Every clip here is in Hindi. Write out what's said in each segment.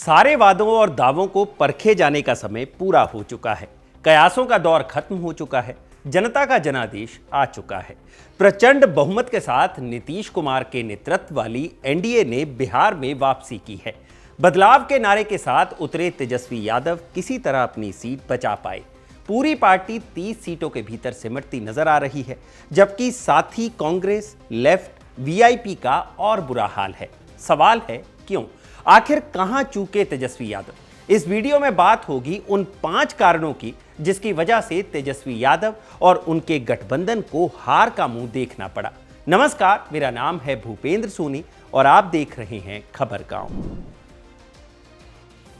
सारे वादों और दावों को परखे जाने का समय पूरा हो चुका है। कयासों का दौर खत्म हो चुका है। जनता का जनादेश आ चुका है। प्रचंड बहुमत के साथ नीतीश कुमार के नेतृत्व वाली एनडीए ने बिहार में वापसी की है। बदलाव के नारे के साथ उतरे तेजस्वी यादव किसी तरह अपनी सीट बचा पाए। पूरी पार्टी 30 सीटों के भीतर सिमटती नजर आ रही है, जबकि साथी कांग्रेस, लेफ्ट, वीआईपी का और बुरा हाल है। सवाल है क्यों? आखिर कहां चूके तेजस्वी यादव? इस वीडियो में बात होगी उन 5 कारणों की जिसकी वजह से तेजस्वी यादव और उनके गठबंधन को हार का मुंह देखना पड़ा। नमस्कार, मेरा नाम है भूपेंद्र सोनी और आप देख रहे हैं खबर गांव।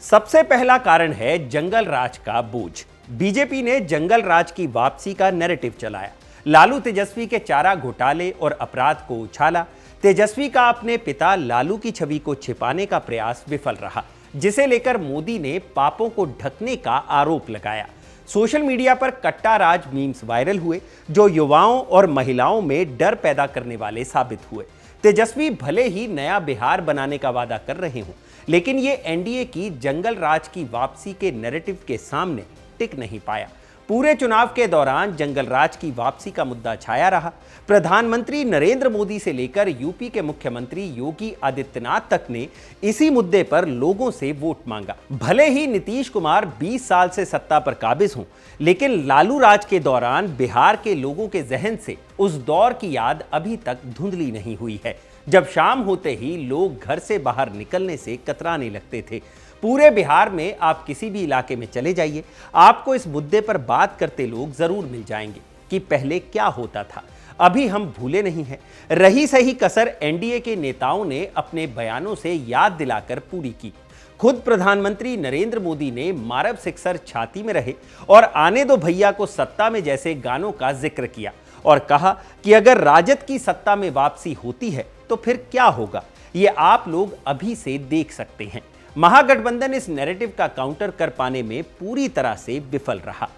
सबसे पहला कारण है जंगल राज का बोझ। बीजेपी ने जंगल राज की वापसी का नैरेटिव चलाया। लालू तेजस्वी के चारा घोटाले और अपराध को उछाला। तेजस्वी का अपने पिता लालू की छवि को छिपाने का प्रयास विफल रहा, जिसे लेकर मोदी ने पापों को ढकने का आरोप लगाया। सोशल मीडिया पर कट्टा राज मीम्स वायरल हुए, जो युवाओं और महिलाओं में डर पैदा करने वाले साबित हुए। तेजस्वी भले ही नया बिहार बनाने का वादा कर रहे हों, लेकिन ये एनडीए की जंगल राज की वापसी के नैरेटिव के सामने टिक नहीं पाया। पूरे चुनाव के दौरान जंगल राज की वापसी का मुद्दा छाया रहा। प्रधानमंत्री नरेंद्र मोदी से लेकर यूपी के मुख्यमंत्री योगी आदित्यनाथ तक ने इसी मुद्दे पर लोगों से वोट मांगा। भले ही नीतीश कुमार 20 साल से सत्ता पर काबिज हों, लेकिन लालू राज के दौरान बिहार के लोगों के जहन से उस दौर की याद अभी तक धुंधली नहीं हुई है, जब शाम होते ही लोग घर से बाहर निकलने से कतराने लगते थे। पूरे बिहार में आप किसी भी इलाके में चले जाइए, आपको इस मुद्दे पर बात करते लोग जरूर मिल जाएंगे कि पहले क्या होता था। अभी हम भूले नहीं हैं। रही सही कसर एनडीए के नेताओं ने अपने बयानों से याद दिलाकर पूरी की। खुद प्रधानमंत्री नरेंद्र मोदी ने मारब सिक्सर छाती में रहे और आने दो भैया को सत्ता में जैसे गानों का जिक्र किया और कहा कि अगर राजद की सत्ता में वापसी होती है तो फिर क्या होगा, ये आप लोग अभी से देख सकते हैं। महागठबंधन इस नैरेटिव का काउंटर कर पाने में पूरी तरह से विफल रहा।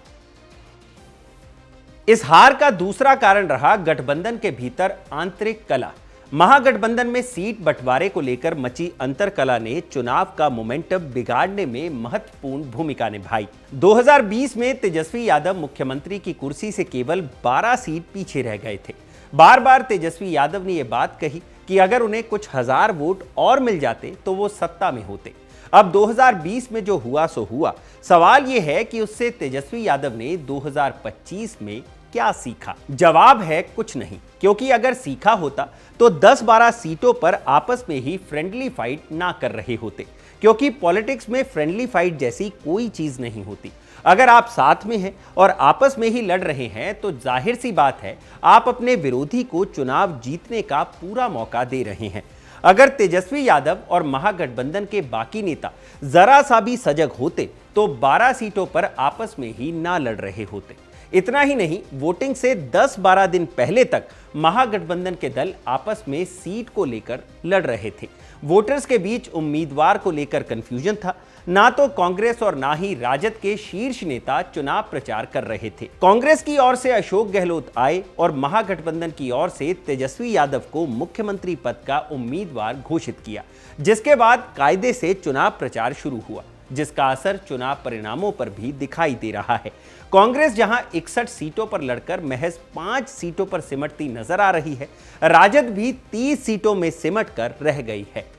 इस हार का दूसरा कारण रहा गठबंधन के भीतर आंतरिक कलह। महागठबंधन में सीट बंटवारे को लेकर मची अंतरकलह ने चुनाव का मोमेंटम बिगाड़ने में महत्वपूर्ण भूमिका निभाई। 2020 में तेजस्वी यादव मुख्यमंत्री की कुर्सी से केवल 12 सीट पीछे रह गए थे। बार बार तेजस्वी यादव ने यह बात कही कि अगर उन्हें कुछ हजार वोट और मिल जाते तो वो सत्ता में होते। अब 2020 में जो हुआ सो हुआ। सवाल यह है कि उससे तेजस्वी यादव ने 2025 में क्या सीखा? जवाब है कुछ नहीं, क्योंकि अगर सीखा होता तो 10-12 सीटों पर आपस में ही फ्रेंडली फाइट ना कर रहे होते, क्योंकि पॉलिटिक्स में फ्रेंडली फाइट जैसी कोई चीज नहीं होती। अगर आप साथ में हैं और आपस में ही लड़ रहे हैं तो जाहिर सी बात है आप अपने विरोधी को चुनाव जीतने का पूरा मौका दे रहे हैं। अगर तेजस्वी यादव और महागठबंधन के बाकी नेता जरा सा भी सजग होते तो 12 सीटों पर आपस में ही ना लड़ रहे होते। इतना ही नहीं, वोटिंग से 10-12 दिन पहले तक महागठबंधन के दल आपस में सीट को लेकर लड़ रहे थे। वोटर्स के बीच उम्मीदवार को लेकर कंफ्यूजन था। ना तो कांग्रेस और ना ही राजद के शीर्ष नेता चुनाव प्रचार कर रहे थे। कांग्रेस की ओर से अशोक गहलोत आए और महागठबंधन की ओर से तेजस्वी यादव को मुख्यमंत्री पद का उम्मीदवार घोषित किया, जिसके बाद कायदे से चुनाव प्रचार शुरू हुआ, जिसका असर चुनाव परिणामों पर भी दिखाई दे रहा है। कांग्रेस जहां 61 सीटों पर लड़कर महज 5 सीटों पर सिमटती नजर आ रही है, राजद भी 30 सीटों में सिमट कर रह गई है।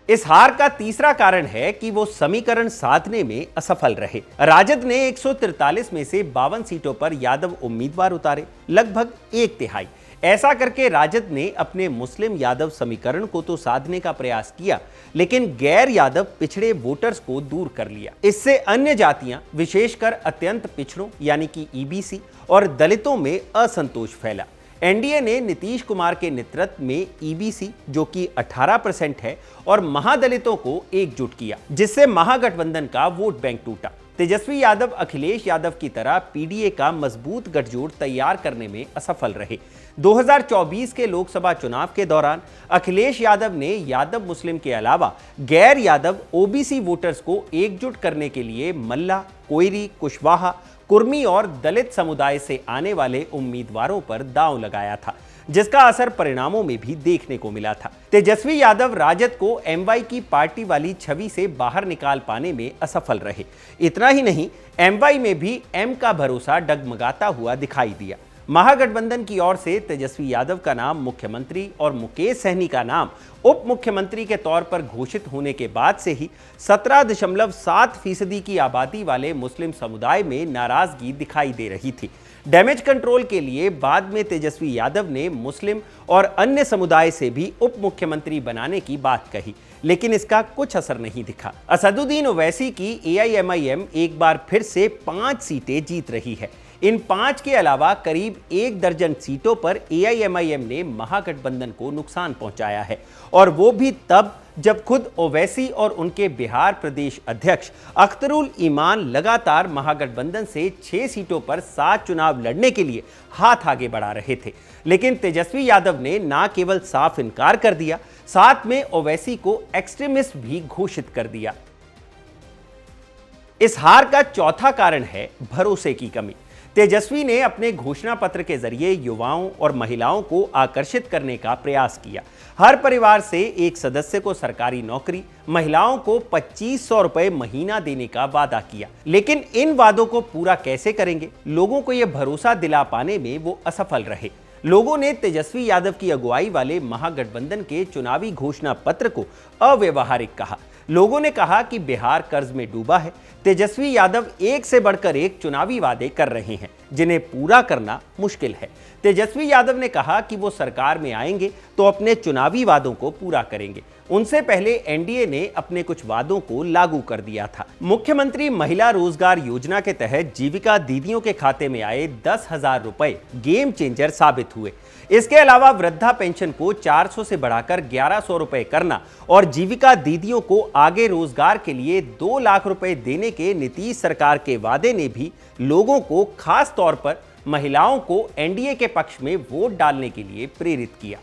इस हार का तीसरा कारण है कि वो समीकरण साधने में असफल रहे। राजद ने 143 में से 52 सीटों पर यादव उम्मीदवार उतारे, लगभग 1/3। ऐसा करके राजद ने अपने मुस्लिम यादव समीकरण को तो साधने का प्रयास किया, लेकिन गैर यादव पिछड़े वोटर्स को दूर कर लिया। इससे अन्य जातियां, विशेषकर अत्यंत पिछड़ों यानी कि ईबीसी और दलितों में असंतोष फैला। एनडीए ने नीतीश कुमार के नेतृत्व में ईबीसी, जो कि 18% है, और महादलितों को एकजुट किया, जिससे महागठबंधन का वोट बैंक टूटा। तेजस्वी यादव अखिलेश यादव की तरह पीडीए का मजबूत गठजोड़ तैयार करने में असफल रहे। 2024 के लोकसभा चुनाव के दौरान अखिलेश यादव ने यादव मुस्लिम के अलावा गैर यादव ओबीसी वोटर्स को एकजुट करने के लिए मल्ला, कोयरी, कुशवाहा, कुर्मी और दलित समुदाय से आने वाले उम्मीदवारों पर दांव लगाया था। जिसका असर परिणामों में भी देखने को मिला था। तेजस्वी यादव राजद को एमवाई की पार्टी वाली छवि से बाहर निकाल पाने में असफल रहे। इतना ही नहीं, एमवाई में भी एम का भरोसा डगमगाता हुआ दिखाई दिया। महागठबंधन की ओर से तेजस्वी यादव का नाम मुख्यमंत्री और मुकेश सहनी का नाम उप मुख्यमंत्री के तौर पर घोषित होने के बाद से ही 17.7% की आबादी वाले मुस्लिम समुदाय में नाराजगी दिखाई दे रही थी। डैमेज कंट्रोल के लिए बाद में तेजस्वी यादव ने मुस्लिम और अन्य समुदाय से भी उप मुख्यमंत्री बनाने की बात कही, लेकिन इसका कुछ असर नहीं दिखा। असदुद्दीन ओवैसी की एआईएमआईएम एक बार फिर से 5 सीटें जीत रही है। इन 5 के अलावा करीब 1 दर्जन सीटों पर एआईएमआईएम ने महागठबंधन को नुकसान पहुंचाया है, और वो भी तब जब खुद ओवैसी और उनके बिहार प्रदेश अध्यक्ष अख्तरुल ईमान लगातार महागठबंधन से 6 सीटों पर 7 चुनाव लड़ने के लिए हाथ आगे बढ़ा रहे थे। लेकिन तेजस्वी यादव ने न केवल साफ इनकार कर दिया, साथ में ओवैसी को एक्सट्रीमिस्ट भी घोषित कर दिया। इस हार का चौथा कारण है भरोसे की कमी। तेजस्वी ने अपने घोषणा पत्र के जरिए युवाओं और महिलाओं को आकर्षित करने का प्रयास किया। हर परिवार से एक सदस्य को सरकारी नौकरी, महिलाओं को 2500 रुपए महीना देने का वादा किया। लेकिन इन वादों को पूरा कैसे करेंगे, लोगों को यह भरोसा दिला पाने में वो असफल रहे। लोगों ने तेजस्वी यादव की अगुवाई वाले महागठबंधन के चुनावी घोषणा पत्र को अव्यवहारिक कहा। लोगों ने कहा कि बिहार कर्ज में डूबा है। तेजस्वी यादव एक से बढ़कर एक चुनावी वादे कर रहे हैं, जिन्हें पूरा करना मुश्किल है। तेजस्वी यादव ने कहा कि वो सरकार में आएंगे तो अपने चुनावी वादों को पूरा करेंगे। उनसे पहले एनडीए ने अपने कुछ वादों को लागू कर दिया था। मुख्यमंत्री महिला रोजगार योजना के तहत जीविका दीदियों के खाते में आए 10,000 रुपए गेम चेंजर साबित हुए। इसके अलावा वृद्धा पेंशन को 400 से बढ़ाकर 1100 रुपए करना और जीविका दीदियों को आगे रोजगार के लिए 2 लाख रुपए देने के नीतीश सरकार के वादे ने भी लोगों को, खास तौर पर महिलाओं को, एनडीए के पक्ष में वोट डालने के लिए प्रेरित किया।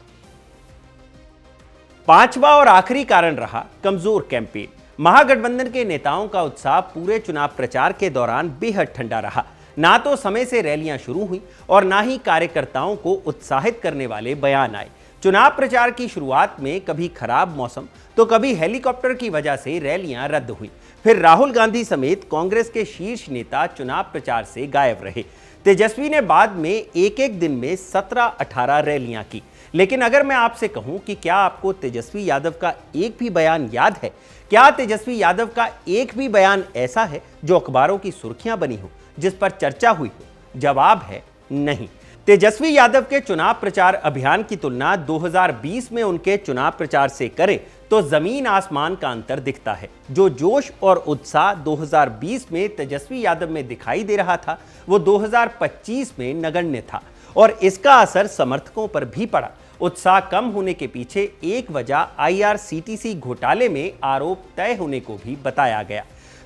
पांचवा और आखिरी कारण रहा कमजोर कैंपेन। महागठबंधन के नेताओं का उत्साह पूरे चुनाव प्रचार के दौरान बेहद ठंडा रहा। ना तो समय से रैलियां शुरू हुई और ना ही कार्यकर्ताओं को उत्साहित करने वाले बयान आए। चुनाव प्रचार की शुरुआत में कभी खराब मौसम तो कभी हेलीकॉप्टर की वजह से रैलियां रद्द हुई। फिर राहुल गांधी समेत कांग्रेस के शीर्ष नेता चुनाव प्रचार से गायब रहे। तेजस्वी ने बाद में एक दिन में 17-18 रैलियां की। लेकिन अगर मैं आपसे कहूं कि क्या आपको तेजस्वी यादव का एक भी बयान याद है? क्या तेजस्वी यादव का एक भी बयान ऐसा है जो अखबारों की सुर्खियां बनी हो, जिस पर चर्चा हुई हो? जवाब है नहीं। तेजस्वी यादव के चुनाव प्रचार अभियान की तुलना 2020 में उनके चुनाव प्रचार से करें तो जमीन आसमान का अंतर दिखता है। जो जोश और उत्साह 2020 में तेजस्वी यादव में दिखाई दे रहा था, वो 2025 में नगण्य था, और इसका असर समर्थकों पर भी पड़ा। उत्साह कम होने के पीछे एक वजह आईआरसीटीसी घोटाले में आरोप तय होने को भी बताया गया।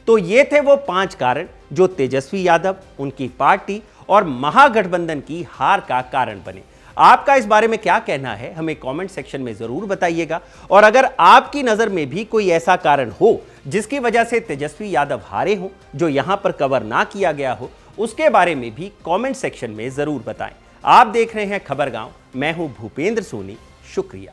तो ये थे वो 5 कारण जो तेजस्वी यादव, उनकी पार्टी और महागठबंधन की हार का कारण बने। आपका इस बारे में क्या कहना है, हमें कमेंट सेक्शन में जरूर बताइएगा। और अगर आपकी नजर में भी कोई ऐसा कारण हो जिसकी वजह से तेजस्वी यादव हारे हों, जो यहां पर कवर ना किया गया हो, उसके बारे में भी कमेंट सेक्शन में जरूर बताएं। आप देख रहे हैं खबर गांव, मैं हूं भूपेंद्र सोनी। शुक्रिया।